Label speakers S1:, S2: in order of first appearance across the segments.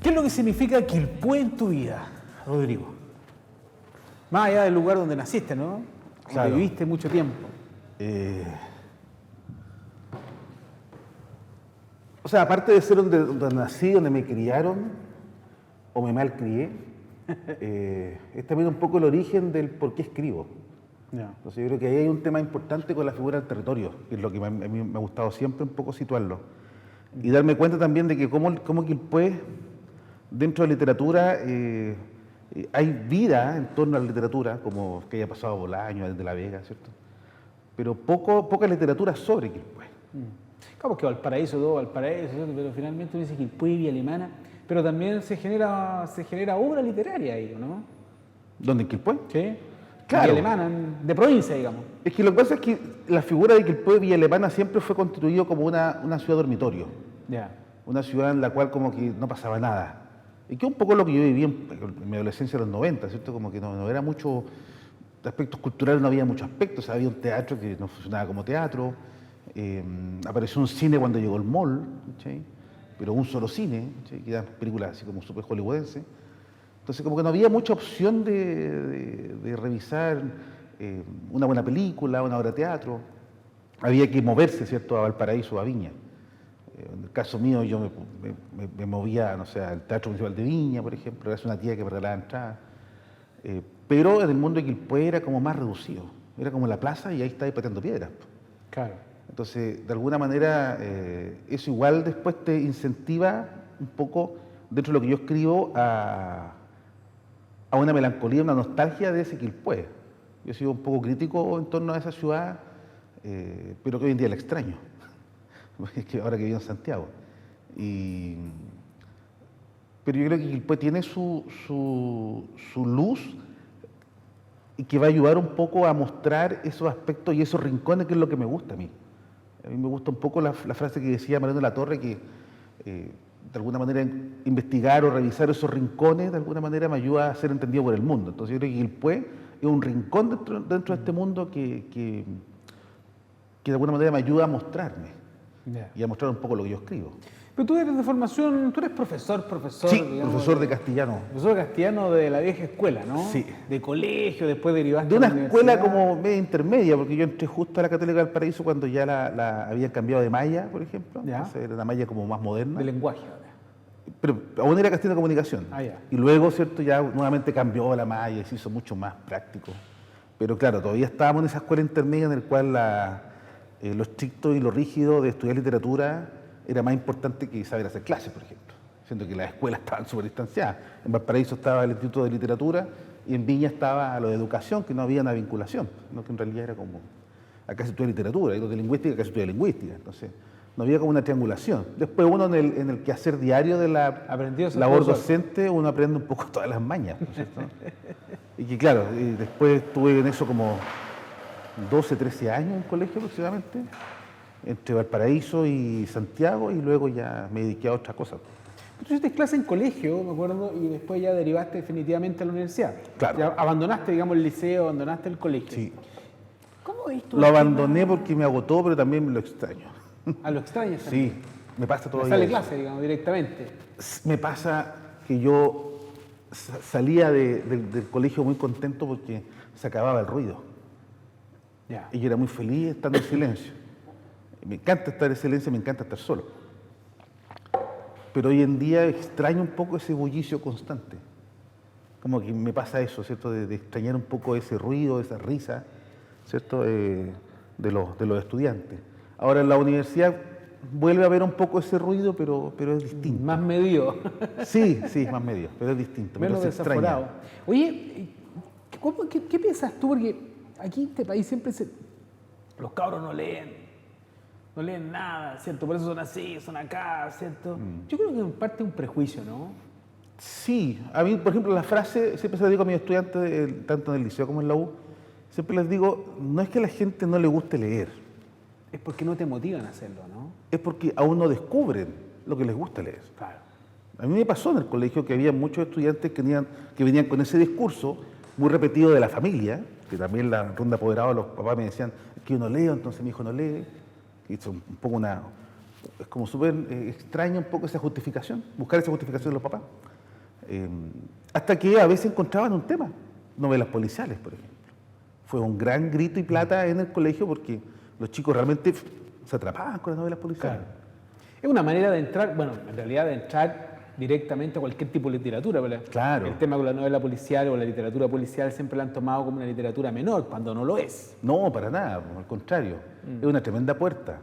S1: ¿Qué es lo que significa Quilpué en tu vida, Rodrigo? Más allá del lugar donde naciste, ¿no?
S2: Claro.
S1: Donde viviste mucho tiempo.
S2: O sea, aparte de ser donde nací, donde me criaron, o me malcrié, es también un poco el origen del por qué escribo.
S1: Ya.
S2: Entonces yo creo que ahí hay un tema importante con la figura del territorio, que es lo que a mí me ha gustado siempre un poco situarlo. Y darme cuenta también de que como Quilpué, dentro de la literatura, hay vida en torno a la literatura, como que haya pasado Bolaño, desde La Vega, ¿cierto? Pero poca literatura sobre Quilpué.
S1: Claro, porque Valparaíso, todo Valparaíso, ¿cierto? Pero finalmente uno dice Quilpué, Villa Alemana, pero también se genera obra literaria ahí, ¿no?
S2: ¿Dónde en Quilpué?
S1: Sí.
S2: Claro.
S1: Villa Alemana, de provincia, digamos.
S2: Es que lo que pasa es que la figura de Quilpué, Villa Alemana, siempre fue constituido como una ciudad dormitorio.
S1: Ya.
S2: Una ciudad en la cual como que no pasaba nada. Y que un poco lo que yo viví en mi adolescencia de los 90, ¿cierto? Como que no era mucho, de aspectos culturales no había muchos aspectos. O sea, había un teatro que no funcionaba como teatro, apareció un cine cuando llegó el mall, ¿sí? Pero un solo cine, ¿sí? Que eran películas así como súper hollywoodense. Entonces como que no había mucha opción de revisar una buena película, una obra de teatro. Había que moverse, ¿cierto?, a Valparaíso, a Viña. En el caso mío, yo me movía, no sé, al Teatro Municipal de Viña, por ejemplo, era una tía que me regalaba entradas. Pero en el mundo de Quilpué era como más reducido. Era como la plaza y ahí estáis pateando piedras.
S1: Claro.
S2: Entonces, de alguna manera, eso igual después te incentiva un poco, dentro de lo que yo escribo, a una melancolía, una nostalgia de ese Quilpué. Yo he sido un poco crítico en torno a esa ciudad, pero que hoy en día la extraño. Es que ahora que vivo en Santiago. Pero yo creo que Quilpué tiene su luz y que va a ayudar un poco a mostrar esos aspectos y esos rincones, que es lo que me gusta a mí. A mí me gusta un poco la frase que decía Mariano Latorre, que de alguna manera investigar o revisar esos rincones de alguna manera me ayuda a ser entendido por el mundo. Entonces yo creo que Quilpué es un rincón dentro de este mundo que de alguna manera me ayuda a mostrarme.
S1: Ya.
S2: Y a mostrar un poco lo que yo escribo.
S1: Pero tú eres de formación, tú eres profesor,
S2: Sí,
S1: digamos,
S2: profesor de castellano.
S1: Profesor de castellano de la vieja escuela, ¿no?
S2: Sí.
S1: De colegio, después derivaste
S2: De
S1: a
S2: una
S1: la
S2: escuela
S1: universidad.
S2: como media intermedia, porque yo entré justo a la Católica del Paraíso cuando ya la habían cambiado de malla, por ejemplo.
S1: Ya.
S2: Entonces era una malla como más moderna.
S1: De lenguaje ahora.
S2: Pero aún era castellano de comunicación.
S1: Ah, ya.
S2: Y luego, ¿cierto? Ya nuevamente cambió la malla y se hizo mucho más práctico. Pero claro, todavía estábamos en esa escuela intermedia en la cual lo estricto y lo rígido de estudiar literatura era más importante que saber hacer clases, por ejemplo. Siendo que las escuelas estaban súper distanciadas. En Valparaíso estaba el Instituto de Literatura y en Viña estaba lo de educación, que no había una vinculación, sino que en realidad era como, acá se estudia literatura, y los de lingüística, acá se estudia lingüística. Entonces, no había como una triangulación. Después uno en el quehacer diario de la
S1: Aprendió a ser
S2: labor
S1: profesor.
S2: docente, uno aprende un poco todas las mañas, ¿no es cierto? Y que claro, y después estuve en eso como 12, 13 años en colegio aproximadamente, entre Valparaíso y Santiago, y luego ya me dediqué a otra cosa.
S1: Tú hiciste clase en colegio, me acuerdo, y después ya derivaste definitivamente a la universidad.
S2: Claro.
S1: Ya abandonaste, digamos, el liceo, abandonaste el colegio.
S2: Sí.
S1: ¿Cómo ves tú
S2: Lo
S1: el
S2: abandoné
S1: tema?
S2: porque me agotó, pero también me lo extraño.
S1: A lo extraño.
S2: Sí, me pasa
S1: No
S2: todavía
S1: sale
S2: eso.
S1: clase, digamos, directamente.
S2: Me pasa que yo salía del colegio muy contento porque se acababa el ruido.
S1: Ya.
S2: Y yo era muy feliz estando en silencio. Me encanta estar en silencio, me encanta estar solo. Pero hoy en día extraño un poco ese bullicio constante. Como que me pasa eso, ¿cierto? De extrañar un poco ese ruido, esa risa, ¿cierto? De los estudiantes. Ahora en la universidad vuelve a haber un poco ese ruido, pero es distinto.
S1: Más medido,
S2: Sí, más medio, pero es distinto. pero
S1: menos
S2: se extraña.
S1: desaforado. Oye, ¿qué piensas tú? Porque aquí en este país siempre los cabros no leen nada, ¿cierto? Por eso son así, son acá, ¿cierto? Yo creo que en parte es un prejuicio, ¿no?
S2: Sí, a mí, por ejemplo, la frase, siempre se la digo a mis estudiantes, tanto en el liceo como en la U, siempre les digo, no es que a la gente no le guste leer,
S1: Es porque no te motivan a hacerlo, ¿no?
S2: es porque aún no descubren lo que les gusta leer.
S1: Claro.
S2: A mí me pasó en el colegio que había muchos estudiantes que venían con ese discurso muy repetido de la familia, que también en la ronda apoderada los papás me decían, es que yo no leo, entonces mi hijo no lee, y es un poco es como súper extraña un poco esa justificación, buscar esa justificación de los papás. Hasta que a veces encontraban un tema, novelas policiales, por ejemplo. Fue un gran grito y plata en el colegio porque los chicos realmente se atrapaban con las novelas policiales.
S1: Claro. Es una manera de entrar, bueno, en realidad de entrar directamente a cualquier tipo de literatura. ¿Verdad?
S2: Claro.
S1: El tema con la novela policial o la literatura policial siempre la han tomado como una literatura menor, cuando no lo es.
S2: No, para nada, al contrario. Es una tremenda puerta.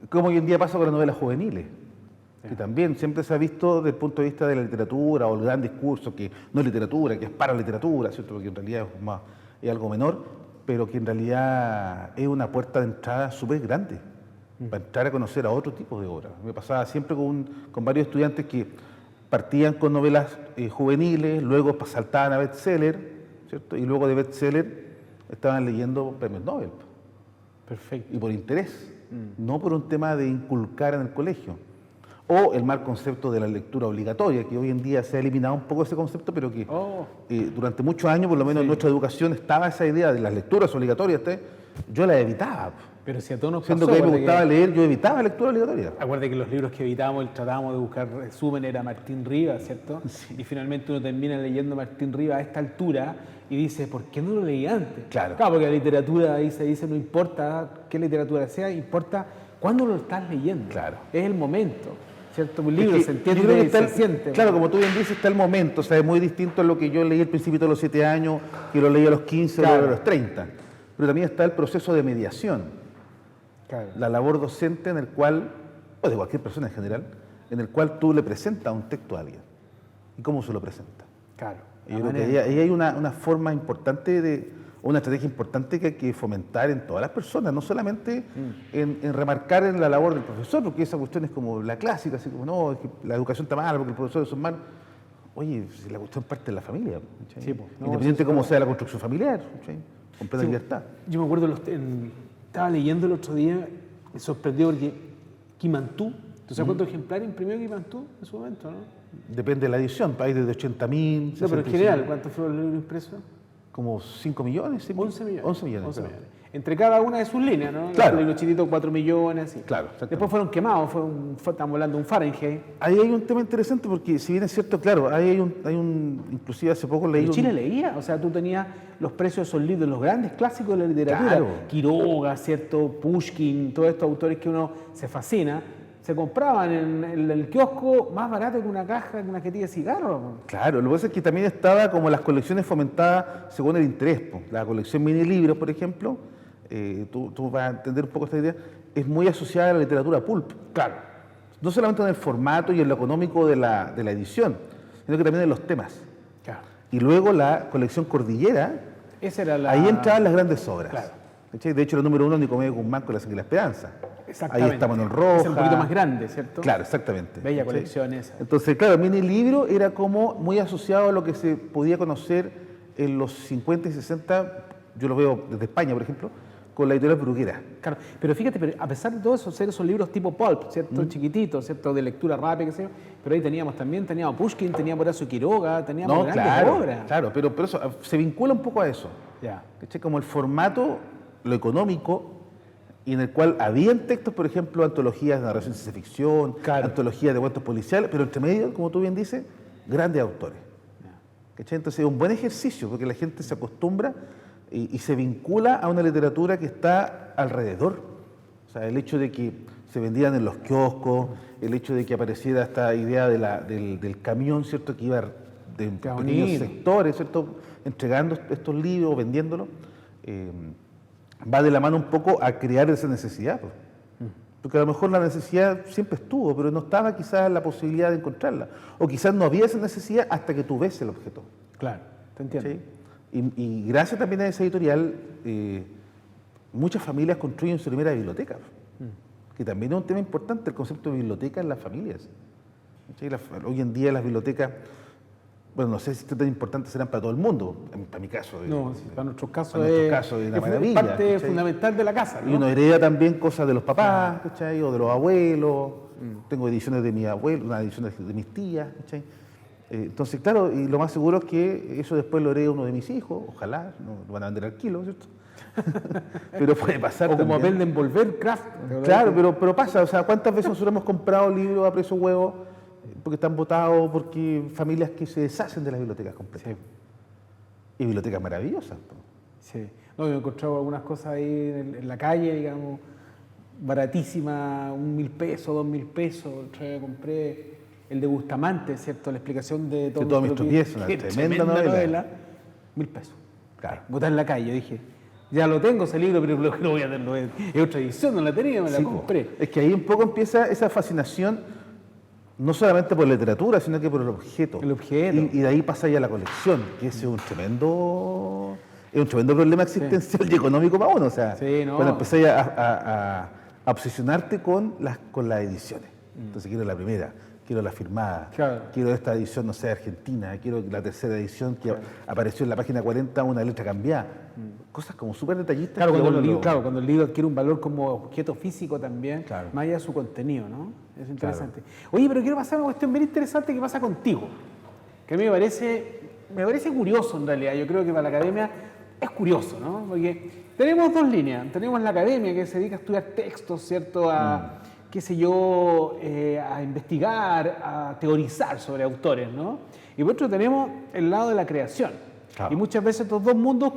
S2: Como hoy en día pasa con las novelas juveniles, que también siempre se ha visto desde el punto de vista de la literatura o el gran discurso, que no es literatura, que es para literatura, ¿cierto? Porque en realidad es algo menor, pero que en realidad es una puerta de entrada súper grande para entrar a conocer a otro tipo de obras. Me pasaba siempre con varios estudiantes que partían con novelas juveniles, luego saltaban a bestseller, ¿cierto? Y luego de bestseller estaban leyendo premios Nobel.
S1: Perfecto.
S2: Y por interés, no por un tema de inculcar en el colegio. O el mal concepto de la lectura obligatoria, que hoy en día se ha eliminado un poco ese concepto, pero que durante muchos años, por lo menos en nuestra educación, estaba esa idea de las lecturas obligatorias. Yo las evitaba.
S1: Pero si a todos nos
S2: Siendo
S1: pasó,
S2: que a mí me gustaba leer, yo evitaba lectura obligatoria.
S1: Acuérdate que los libros que evitábamos, tratábamos de buscar resumen, era Martín Rivas, ¿cierto? Sí. Y finalmente uno termina leyendo Martín Rivas a esta altura y dice, ¿por qué no lo leí antes?
S2: Claro.
S1: Claro, porque la literatura ahí se dice, no importa qué literatura sea, importa cuándo lo estás leyendo.
S2: Claro.
S1: Es el momento, ¿cierto? Un libro se entiende
S2: yo creo que
S1: y se siente.
S2: Claro, como tú bien dices, está el momento. O sea, es muy distinto a lo que yo leí al principio de los 7 años, que lo leí a los 15 o a los 30. Pero también está el proceso de mediación. Claro. La labor docente en el cual, o de cualquier persona en general, en el cual tú le presentas un texto a alguien. ¿Y cómo se lo presenta?
S1: Claro.
S2: Yo creo que ahí hay una forma importante, una estrategia importante que hay que fomentar en todas las personas, no solamente en remarcar en la labor del profesor, porque esa cuestión es como la clásica, así como, no, es que la educación está mal, porque los profesores son malos. Oye, si la cuestión parte de la familia, sí, pues, no, independiente de cómo sea la construcción familiar, con plena libertad.
S1: Yo me acuerdo, estaba leyendo el otro día, me sorprendió porque Quimantú, ¿tú sabes cuántos ejemplares imprimió Quimantú en su momento, no?
S2: Depende de la edición, hay desde 80.000.
S1: No, pero en general, ¿cuántos fueron los libros impresos?
S2: Como 5 millones,
S1: 11 millones.
S2: 11 millones.
S1: 11 millones. Entre cada una de sus líneas, ¿no?
S2: Claro.
S1: El libro chiquitito, 4 millones, así.
S2: Claro.
S1: Después fueron quemados, estamos hablando de un Fahrenheit.
S2: Ahí hay un tema interesante porque, si bien es cierto, claro, ahí hay un inclusive hace poco leí.
S1: ¿En Chile leía? O sea, tú tenías los precios de esos libros, los grandes clásicos de la literatura.
S2: Claro.
S1: Quiroga, ¿cierto? Pushkin, todos estos autores que uno se fascina. Se compraban en el kiosco más barato que una caja, que una cajetilla de cigarros.
S2: Claro, lo que pasa es que también estaba como las colecciones fomentadas según el interés. La colección mini libros, por ejemplo, tú vas a entender un poco esta idea, es muy asociada a la literatura pulp.
S1: Claro.
S2: No solamente en el formato y en lo económico de la edición, sino que también en los temas.
S1: Claro.
S2: Y luego la colección Cordillera,
S1: esa era
S2: ahí entraban las grandes obras.
S1: Claro.
S2: De hecho, el número 1 Nicomedio Guzmán con La Sangre y la Esperanza.
S1: Exactamente.
S2: Ahí está Manuel Rojas.
S1: Es un poquito más grande, ¿cierto?
S2: Claro, exactamente.
S1: Bella colección esa.
S2: Entonces, claro, el mini libro era como muy asociado a lo que se podía conocer en los 50 y 60, yo lo veo desde España, por ejemplo, con la editorial Bruguera.
S1: Claro, pero fíjate, a pesar de todo eso, ser esos libros tipo pulp, ¿cierto? Chiquititos, ¿cierto? De lectura rápida, qué sé yo, pero ahí teníamos Pushkin, teníamos Horacio Quiroga, teníamos grandes obras.
S2: Claro, pero eso se vincula un poco a eso.
S1: Ya.
S2: Como el formato, lo económico, y en el cual habían textos, por ejemplo, antologías de narración de ciencia ficción, antologías de cuentos policiales, pero entre medio, como tú bien dices, grandes autores. Entonces es un buen ejercicio, porque la gente se acostumbra y se vincula a una literatura que está alrededor. O sea, el hecho de que se vendieran en los kioscos, el hecho de que apareciera esta idea del camión, ¿cierto?, que iba de pequeños sectores, ¿cierto?, entregando estos libros, vendiéndolos, va de la mano un poco a crear esa necesidad. Porque a lo mejor la necesidad siempre estuvo, pero no estaba quizás la posibilidad de encontrarla. O quizás no había esa necesidad hasta que tú ves el objeto.
S1: Claro, te entiendo.
S2: ¿Sí? Y gracias también a esa editorial, muchas familias construyen su primera biblioteca, que también es un tema importante, el concepto de biblioteca en las familias. ¿Sí? Hoy en día las bibliotecas, bueno, no sé si tan importantes serán para todo el mundo, para mi caso.
S1: No, para nuestro caso
S2: es una maravilla.
S1: Es parte fundamental de la casa, ¿no?
S2: Y uno hereda también cosas de los papás, ¿cachai? O de los abuelos. Tengo ediciones de mi abuelo, una edición de mis tías, ¿cachai? Entonces, claro, y lo más seguro es que eso después lo herede uno de mis hijos, ojalá, no lo van a vender al kilo, ¿cierto? Pero puede pasar
S1: O como
S2: también.
S1: papel de envolver, craft.
S2: Claro, pero pasa, o sea, ¿cuántas veces nosotros hemos comprado libros a precio huevo porque están botados, porque familias que se deshacen de las bibliotecas completas?
S1: Sí,
S2: Y bibliotecas maravillosas. Po.
S1: sí. No, yo he encontrado algunas cosas ahí en la calle, digamos, baratísimas, 1.000 pesos, 2.000 pesos. Otra vez compré el de Bustamante, ¿cierto? La explicación de
S2: todos mis tropiezos, una
S1: qué
S2: tremenda novela.
S1: 1.000 pesos.
S2: Claro.
S1: Botar en la calle, yo dije, ya lo tengo ese libro, pero lo voy a tenerlo. Es otra edición, no la tenía, me la
S2: Sí, po.
S1: compré.
S2: Es que ahí un poco empieza esa fascinación, no solamente por la literatura, sino que por el objeto.
S1: El objeto.
S2: Y de ahí pasa ya la colección, que ese es un tremendo problema existencial y económico para uno. O sea,
S1: Sí, no.
S2: cuando empecé a obsesionarte con las ediciones. Entonces quiero la primera, quiero la firmada,
S1: Claro.
S2: quiero esta edición, no sé, argentina, quiero la tercera edición que apareció en la página 40 una letra cambiada. Cosas como súper detallistas.
S1: Claro,
S2: que
S1: cuando
S2: uno lo-
S1: cuando el libro adquiere un valor como objeto físico también,
S2: Claro.
S1: más allá de su contenido, ¿no? Es interesante. Oye, pero quiero pasar a una cuestión bien interesante que pasa contigo, que a mí me parece curioso en realidad. Yo creo que para la academia es curioso, ¿no? Porque tenemos dos líneas. Tenemos la academia que se dedica a estudiar textos, ¿cierto? A, qué sé yo, a investigar, a teorizar sobre autores, ¿no? Y por otro tenemos el lado de la creación.
S2: Claro.
S1: Y muchas veces estos dos mundos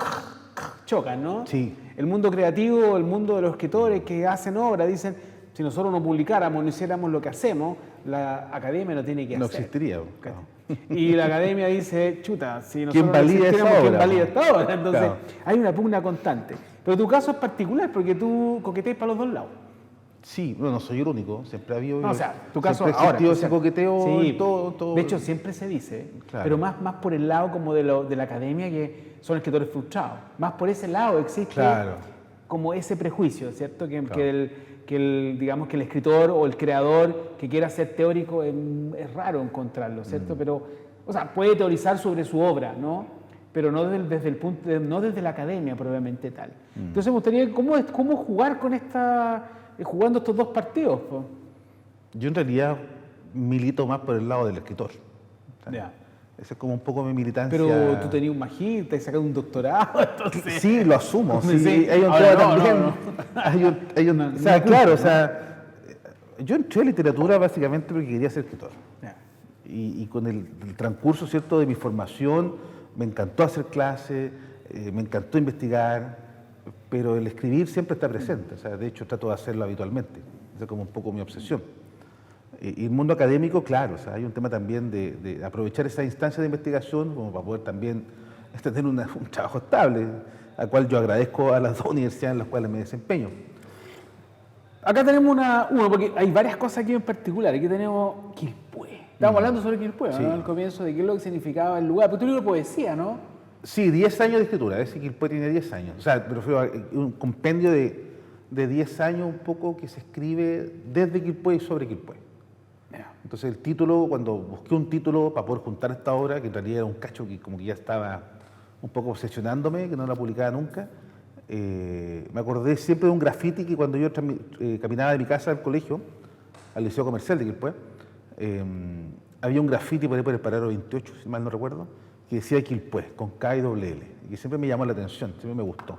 S1: chocan, ¿no?
S2: Sí.
S1: El mundo creativo, el mundo de los escritores que hacen obra, dicen, si nosotros no publicáramos, no hiciéramos lo que hacemos, la academia no tiene que
S2: No
S1: hacer.
S2: existiría.
S1: ¿Cachai? Y la academia dice, chuta, si nosotros
S2: ¿Quién
S1: no
S2: valida
S1: existiéramos,
S2: esa
S1: ¿quién
S2: obra?
S1: valida esta obra? Entonces,
S2: Claro.
S1: hay una pugna constante. Pero tu caso es particular porque tú coqueteas para los dos lados.
S2: Sí, bueno, no soy el único, siempre ha habido.
S1: No, o sea, tu caso
S2: siempre ha
S1: ahora.
S2: existido
S1: o sea,
S2: ese coqueteo
S1: sí,
S2: en todo.
S1: De hecho, siempre se dice,
S2: Claro.
S1: pero más por el lado como de la academia que son escritores frustrados. Más por ese lado existe
S2: Claro.
S1: como ese prejuicio, ¿cierto? Digamos que el escritor o el creador que quiera ser teórico es raro encontrarlo, ¿cierto? Pero, o sea, puede teorizar sobre su obra, ¿no? Pero no desde el punto, no desde la academia propiamente tal. Entonces me gustaría, ¿cómo jugar con jugando estos dos partidos? Po?
S2: Yo en realidad milito más por el lado del escritor. O sea,
S1: Ya.
S2: Esa es como un poco mi militancia.
S1: Pero tú tenías un magíster, te has sacado un doctorado, entonces...
S2: Sí, lo asumo. Sí,
S1: Sí.
S2: hay un
S1: Ahora,
S2: tema
S1: no,
S2: también.
S1: no.
S2: O sea, claro, o sea, yo entré a literatura básicamente porque quería ser escritor.
S1: Ya.
S2: Y con el transcurso, ¿cierto?, de mi formación, me encantó hacer clases, me encantó investigar, pero el escribir siempre está presente. O sea, de hecho, trato de hacerlo habitualmente. Esa es como un poco mi obsesión. Y el mundo académico, claro, o sea, hay un tema también de aprovechar esa instancia de investigación como para poder también tener un trabajo estable, al cual yo agradezco a las dos universidades en las cuales me desempeño.
S1: Acá tenemos porque hay varias cosas aquí en particular. Aquí tenemos Quilpué. Estábamos hablando sobre Quilpué,
S2: Sí.
S1: ¿no? Al comienzo de qué es lo que significaba el lugar. Pero tú libro de poesía, ¿no?
S2: Sí, 10 años de escritura, ese Quilpué tiene 10 años. O sea, me refiero a un compendio de 10 años un poco que se escribe desde Quilpué y sobre Quilpué.
S1: Ya.
S2: Entonces el título, cuando busqué un título para poder juntar esta obra, que en realidad era un cacho que como que ya estaba un poco obsesionándome, que no la publicaba nunca, me acordé siempre de un graffiti que cuando yo caminaba de mi casa al colegio, al Liceo Comercial de Quilpué, había un graffiti por ahí por el Paradero 28, si mal no recuerdo, que decía Quilpué, con K y doble L, y que siempre me llamó la atención, siempre me gustó.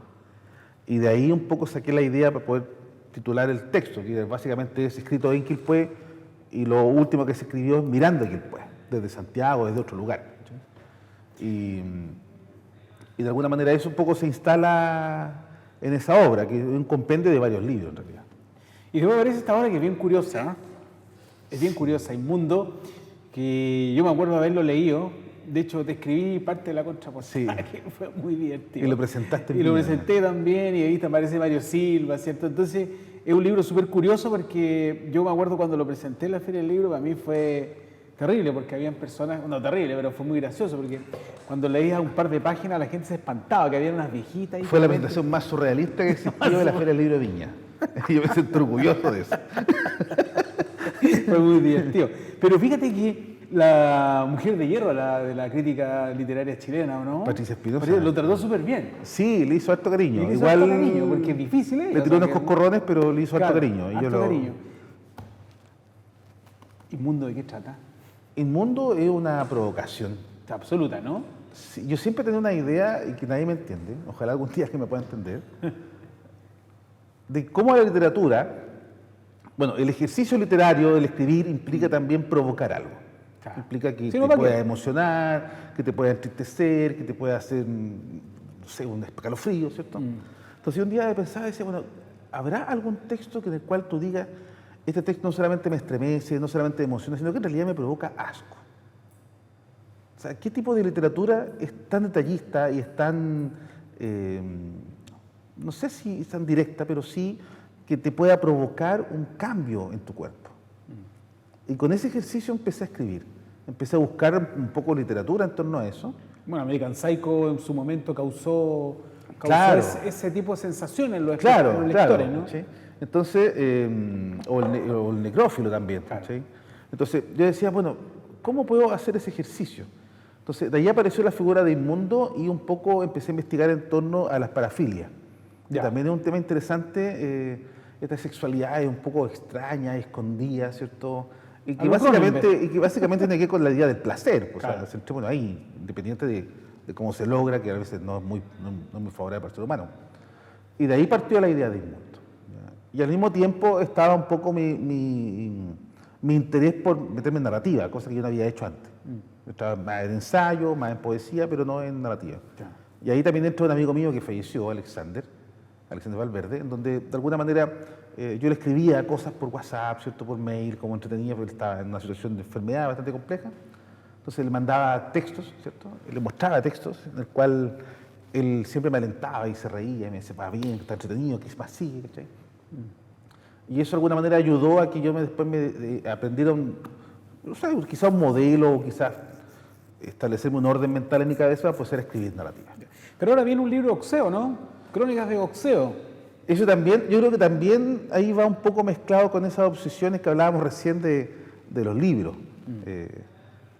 S2: Y de ahí un poco saqué la idea para poder titular el texto, que básicamente es escrito en Quilpué, y lo último que se escribió es mirando a Quilpué, desde Santiago, desde otro lugar. Y de alguna manera eso un poco se instala en esa obra, que es un compendio de varios libros en realidad.
S1: Y luego me parece esta obra que es bien curiosa, ¿no? Es bien curiosa, Inmundo, que yo me acuerdo de haberlo leído. De hecho, te escribí parte de la contraportada,
S2: Sí.
S1: que fue muy divertido.
S2: Y lo presentaste en
S1: Y lo
S2: Viña.
S1: presenté también, y ahí te aparece Mario Silva, ¿cierto? Entonces, es un libro súper curioso porque yo me acuerdo cuando lo presenté en la Feria del Libro, para mí fue terrible, porque habían personas, no terrible, pero fue muy gracioso, porque cuando leías un par de páginas la gente se espantaba, que había unas viejitas ahí.
S2: Fue la
S1: que realmente-
S2: presentación más surrealista que existió de la Feria del Libro de Viña. Yo me siento orgulloso de eso.
S1: Fue muy divertido. Pero fíjate que la Mujer de Hierro, de la crítica literaria chilena, ¿o no?
S2: Patricia Espinosa.
S1: Lo trató súper bien.
S2: Sí, le hizo harto cariño.
S1: Y le hizo
S2: Igual
S1: harto cariño, porque es difícil, ¿eh?
S2: le
S1: O
S2: tiró
S1: sea,
S2: unos
S1: que-
S2: coscorrones, pero le hizo harto
S1: Claro,
S2: cariño. Y
S1: harto
S2: yo lo...
S1: cariño. ¿Inmundo de qué trata?
S2: Inmundo es una provocación.
S1: Absoluta, ¿no?
S2: Sí, yo siempre tenía una idea, y que nadie me entiende, ojalá algún día que me pueda entender, de cómo la literatura, bueno, el ejercicio literario, el escribir, implica también provocar algo.
S1: Claro.
S2: Implica que
S1: Sí,
S2: te
S1: no, ¿para
S2: pueda
S1: qué?
S2: emocionar, que te pueda entristecer, que te pueda hacer, no sé, un escalofrío, ¿cierto? Entonces un día pensaba y decía, bueno, ¿habrá algún texto en el cual tú digas, este texto no solamente me estremece, no solamente me emociona, sino que en realidad me provoca asco? O sea, ¿qué tipo de literatura es tan detallista y es tan, no sé si es tan directa, pero sí que te pueda provocar un cambio en tu cuerpo? Y con ese ejercicio empecé a escribir. Empecé a buscar un poco de literatura en torno a eso.
S1: Bueno, American Psycho en su momento causó
S2: Claro.
S1: ese tipo de sensaciones en los,
S2: Claro,
S1: en los
S2: claro.
S1: lectores, ¿no?
S2: ¿sí? Entonces, o el necrófilo también.
S1: Claro.
S2: ¿sí? Entonces, yo decía, bueno, ¿cómo puedo hacer ese ejercicio? Entonces, de ahí apareció la figura de Inmundo y un poco empecé a investigar en torno a las parafilias. Que
S1: Ya.
S2: también es un tema interesante, esta sexualidad es un poco extraña, escondida, ¿cierto? Y que,
S1: Algo
S2: básicamente,
S1: Cronenberg.
S2: y que básicamente tiene que ver con la idea del placer. Pues,
S1: Claro.
S2: o sea, centrémonos ahí, independiente de cómo se logra, que a veces no es muy favorable para el ser humano. Y de ahí partió la idea de Inmundo. ¿ya? Y al mismo tiempo estaba un poco mi interés por meterme en narrativa, cosa que yo no había hecho antes. Yo estaba más en ensayo, más en poesía, pero no en narrativa.
S1: Ya.
S2: Y ahí también entró un amigo mío que falleció, Alexander Valverde, en donde de alguna manera yo le escribía cosas por WhatsApp, ¿cierto? Por mail, como entretenía, porque él estaba en una situación de enfermedad bastante compleja. Entonces le mandaba textos, ¿cierto? Le mostraba textos en el cual él siempre me alentaba y se reía y me decía, va bien, está entretenido, que es más sigue, ¿cachai? Y eso de alguna manera ayudó a que yo después me aprendiera no sé, quizá un modelo o quizás establecerme un orden mental en mi cabeza para poder escribir narrativa.
S1: Pero ahora viene un libro de boxeo, ¿no? Crónicas de boxeo.
S2: Eso también, yo creo que también ahí va un poco mezclado con esas obsesiones que hablábamos recién de los libros.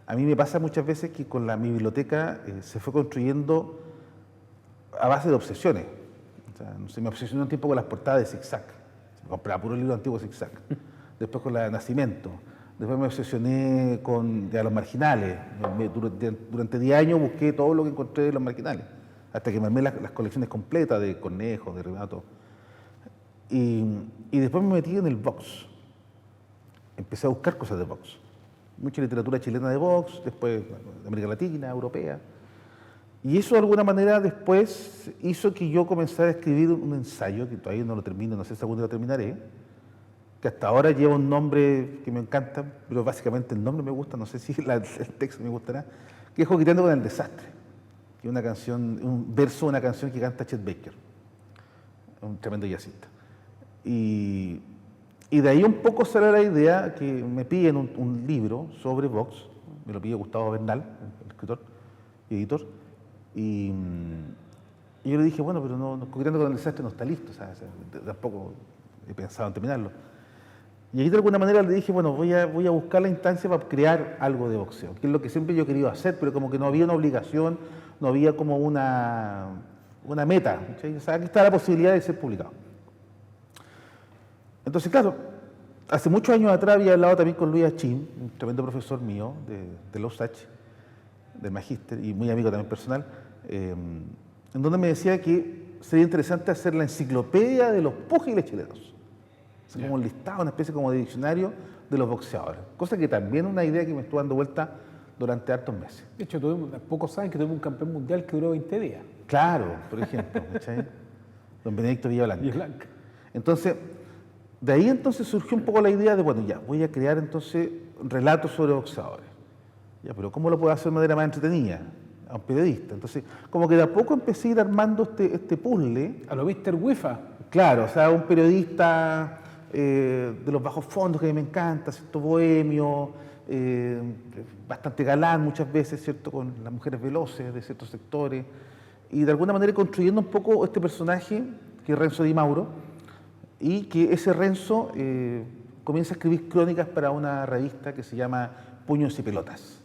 S2: A mí me pasa muchas veces que con mi biblioteca se fue construyendo a base de obsesiones. O sea, no sé, me obsesioné un tiempo con las portadas de Zigzag. Me compraba puro libro antiguo de Zigzag. Después con la de Nacimiento. Después me obsesioné con Los Marginales. Durante 10 años busqué todo lo que encontré de Los Marginales. Hasta que me armé las colecciones completas de Cornejo, de Renato. Y después me metí en el box. Empecé a buscar cosas de box. Mucha literatura chilena de box, después de América Latina, europea. Y eso de alguna manera después hizo que yo comenzara a escribir un ensayo, que todavía no lo termino, no sé si algún día lo terminaré, que hasta ahora lleva un nombre que me encanta, pero básicamente el nombre me gusta, no sé si el texto me gustará, que es Coqueteando con el Desastre, que es una canción, un verso de una canción que canta Chet Baker, un tremendo jazzista. Y de ahí un poco sale la idea que me piden un libro sobre box, me lo pide Gustavo Bernal, el escritor y editor, y yo le dije, bueno, pero Coqueteando con el Desastre no está listo, o sea, tampoco he pensado en terminarlo. Y ahí de alguna manera le dije, bueno, voy a buscar la instancia para crear algo de boxeo, que es lo que siempre yo he querido hacer, pero como que no había una obligación, no había como una meta, ¿sí? O sea, aquí está la posibilidad de ser publicado. Entonces, claro, hace muchos años atrás había hablado también con Luis Achín, un tremendo profesor mío de Los Sach, del Magíster, y muy amigo también personal, en donde me decía que sería interesante hacer la enciclopedia de los púgiles chilenos. O sea, como un listado, una especie como de diccionario de los boxeadores. Cosa que también es una idea que me estuvo dando vuelta durante hartos meses.
S1: De hecho, pocos saben que tuvimos un campeón mundial que duró 20 días.
S2: Claro, por ejemplo, ¿cachai? Don Benedicto Villablanca.
S1: Villablanca.
S2: Entonces, de ahí entonces surgió un poco la idea de, bueno, ya, voy a crear entonces relatos sobre boxeadores. Ya, pero ¿cómo lo puedo hacer de manera más entretenida? A un periodista. Entonces, como que de a poco empecé a ir armando este puzzle.
S1: A lo Mr. Wifa.
S2: Claro, o sea, un periodista de los bajos fondos que a mí me encanta, ¿cierto? Bohemio, bastante galán muchas veces, ¿cierto? Con las mujeres veloces de ciertos sectores. Y de alguna manera construyendo un poco este personaje, que es Renzo Di Mauro, y que ese Renzo comienza a escribir crónicas para una revista que se llama Puños y Pelotas.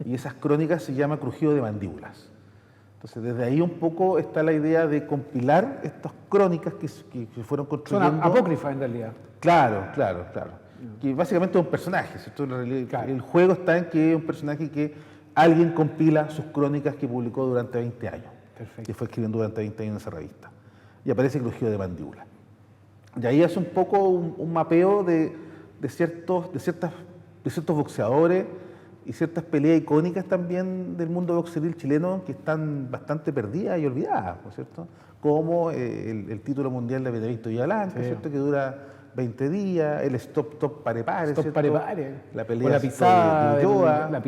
S2: Y esas crónicas se llama Crujido de Mandíbulas. Entonces, desde ahí un poco está la idea de compilar estas crónicas que fueron construyendo.
S1: Son apócrifas en realidad.
S2: Claro. Que básicamente es un personaje, ¿cierto?
S1: Claro.
S2: El juego está en que es un personaje que alguien compila sus crónicas que publicó durante 20 años,
S1: Perfecto.
S2: que fue escribiendo durante 20 años en esa revista. Y aparece Crujido de Mandíbula. Y ahí hace un poco un mapeo de ciertos boxeadores y ciertas peleas icónicas también del mundo boxeril chileno que están bastante perdidas y olvidadas, ¿no es cierto? Como el título mundial de Benedicto Villalanca,
S1: Sí.
S2: ¿cierto? Que dura 20 días, el stop pare-pare,
S1: Stop,
S2: ¿cierto?
S1: pare-pare.
S2: La pelea
S1: O la pisada
S2: de Ulloa,
S1: la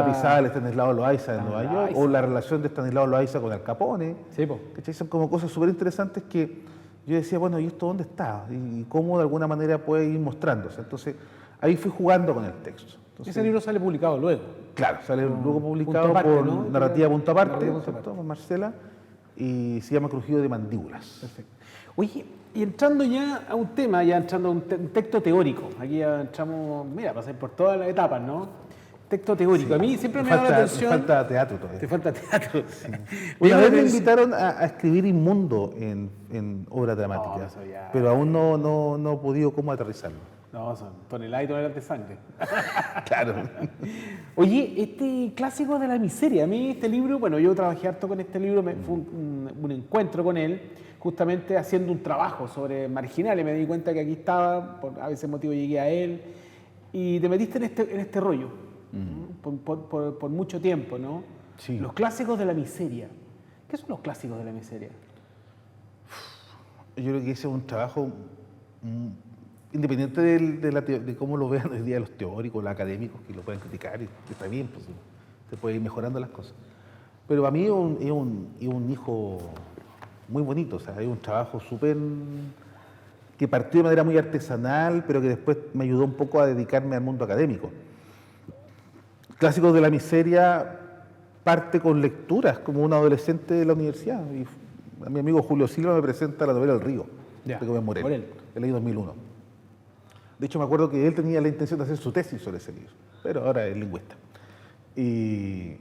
S1: pisada
S2: de Estanislao Loaiza de Nueva York,
S1: Loaiza.
S2: o la relación de Estanislao Loaiza con Al Capone.
S1: Sí, po.
S2: ¿Cachai? Son como cosas súper interesantes que yo decía, bueno, ¿y esto dónde está? Y cómo de alguna manera puede ir mostrándose. Entonces, ahí fui jugando con el texto. Entonces,
S1: Ese libro sale publicado luego.
S2: claro, sale luego publicado
S1: Punto aparte,
S2: por
S1: ¿no?
S2: Narrativa Punto Aparte,
S1: Narrativa Punto
S2: ¿cierto?
S1: Aparte.
S2: Con Marcela, y se llama Crujido de Mandíbulas.
S1: Perfecto. Oye, y entrando ya a un tema, ya entrando a un texto teórico, aquí ya entramos, mira, pasar por todas las etapas, ¿no? Texto teórico. A mí siempre me llama la atención.
S2: Me falta teatro todavía.
S1: Te falta teatro.
S2: Una
S1: llama
S2: vez
S1: la
S2: me
S1: atención-
S2: invitaron a escribir Inmundo en obra dramática,
S1: eso ya-
S2: pero aún no he podido cómo aterrizarlo.
S1: No, son toneladas y toneladas de sangre.
S2: Claro.
S1: Oye, este clásico de la miseria, a mí este libro, bueno, yo trabajé harto con este libro, fue un encuentro con él, justamente haciendo un trabajo sobre marginales, me di cuenta que aquí estaba, por a veces motivo llegué a él, y te metiste en este rollo, ¿no? por mucho tiempo, ¿no?
S2: Sí.
S1: Los clásicos de la miseria. ¿Qué son los clásicos de la miseria?
S2: Yo creo que ese es un trabajo independiente de cómo lo vean hoy día los teóricos, los académicos, que lo pueden criticar, y está bien, pues, se puede ir mejorando las cosas. Pero para mí es un hijo muy bonito, o sea, es un trabajo súper que partió de manera muy artesanal, pero que después me ayudó un poco a dedicarme al mundo académico. Clásicos de la miseria parte con lecturas, como un adolescente de la universidad. Y a mi amigo Julio Silva me presenta la novela El Río,
S1: Ya,
S2: de Gómez Morel,
S1: Morel.
S2: el año 2001. De hecho, me acuerdo que él tenía la intención de hacer su tesis sobre ese libro, pero ahora es lingüista. Y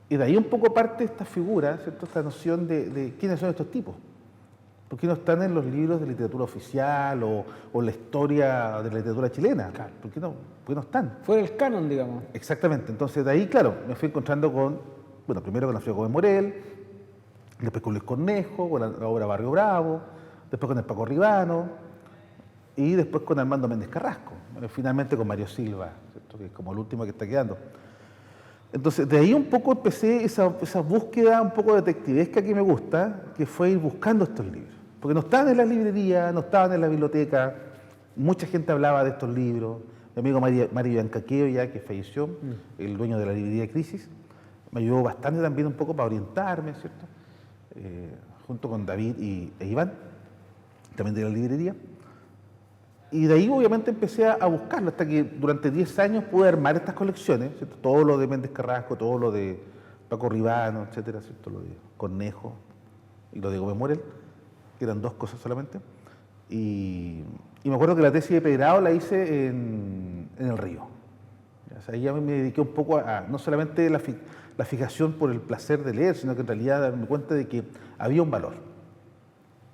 S2: de ahí un poco parte esta figura, ¿cierto? Esta noción de quiénes son estos tipos. ¿Por qué no están en los libros de literatura oficial o la historia de la literatura chilena?
S1: Claro.
S2: ¿Por qué no están?
S1: Fuera del canon, digamos.
S2: Exactamente. Entonces, de ahí, claro, me fui encontrando bueno, primero con Alfredo Gómez Morel, después con Luis Cornejo, con la obra Barrio Bravo, después con el Paco Ribano y después con Armando Méndez Carrasco. Finalmente con Mario Silva, ¿cierto? Que es como el último que está quedando. Entonces, de ahí un poco empecé esa búsqueda un poco detectivesca que me gusta, que fue ir buscando estos libros. Porque no estaban en la librería, no estaban en la biblioteca, mucha gente hablaba de estos libros. Mi amigo Mario Biancaqueo, ya que falleció, el dueño de la librería Crisis, me ayudó bastante también un poco para orientarme, ¿cierto? Junto con David e Iván, también de la librería. Y de ahí obviamente empecé a buscarlo, hasta que durante 10 años pude armar estas colecciones, ¿cierto? Todo lo de Méndez Carrasco, todo lo de Paco Ribano, etcétera, ¿cierto? Lo de Cornejo y lo de Gómez Morel, que eran 2 cosas solamente. Y me acuerdo que la tesis de pregrado la hice en El Río. O sea, ahí ya me dediqué un poco a no solamente la fijación por el placer de leer, sino que en realidad darme cuenta de que había un valor.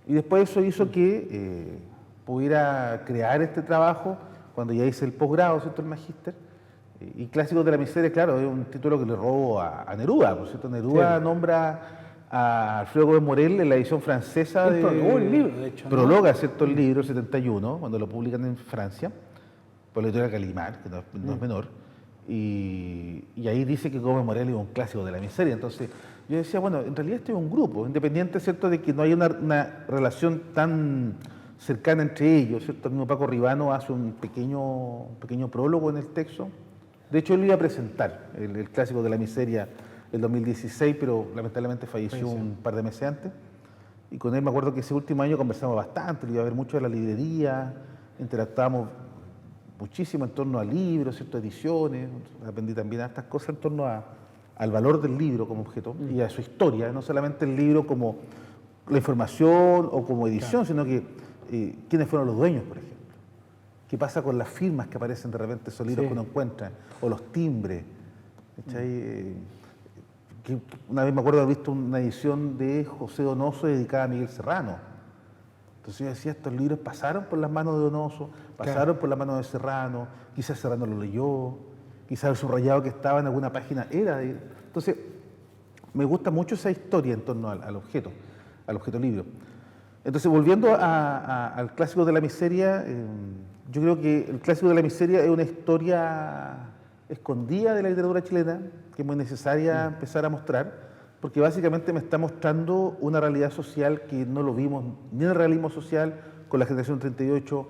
S2: Y después eso hizo que pudiera crear este trabajo cuando ya hice el posgrado, ¿cierto? El magíster. Y Clásicos de la Miseria, claro, es un título que le robo a Neruda, por cierto. Neruda
S1: Sí.
S2: nombra a Alfredo Gómez Morel en la edición francesa.
S1: Él prologó el libro, de hecho, ¿no?
S2: Prologa, ¿cierto? El libro, 71, cuando lo publican en Francia, por la editorial Gallimard, que no es menor. Y ahí dice que Gómez Morel es un clásico de la miseria. Entonces yo decía, bueno, en realidad este es un grupo, independiente, ¿cierto?, de que no haya una relación tan cercana entre ellos, ¿cierto? El mismo Paco Ribano hace un pequeño prólogo en el texto. De hecho, él lo iba a presentar, el clásico de la miseria, el 2016, pero lamentablemente falleció un par de meses antes. Y con él me acuerdo que ese último año conversamos bastante, le iba a ver mucho de la librería, interactuábamos muchísimo en torno a libros, ¿cierto? Ediciones, aprendí también a estas cosas en torno al valor del libro como objeto y a su historia, no solamente el libro como la información o como edición, sino que quiénes fueron los dueños, por ejemplo. ¿Qué pasa con las firmas que aparecen de repente, esos libros que uno encuentra? O los timbres. Que una vez me acuerdo haber visto una edición de José Donoso dedicada a Miguel Serrano. Entonces yo decía, estos libros pasaron por las manos de Donoso, pasaron por las manos de Serrano, quizás Serrano lo leyó. quizás el subrayado que estaba en alguna página era de... Entonces, me gusta mucho esa historia en torno al objeto libro. Entonces, volviendo al clásico de la miseria, yo creo que el clásico de la miseria es una historia escondida de la literatura chilena, que es muy necesaria empezar a mostrar, porque básicamente me está mostrando una realidad social que no lo vimos ni en el realismo social con la generación 38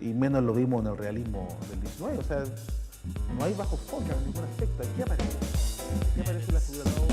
S2: y menos lo vimos en el realismo del 19. O sea, no hay bajo fondo en ningún aspecto. Aquí aparece la figura.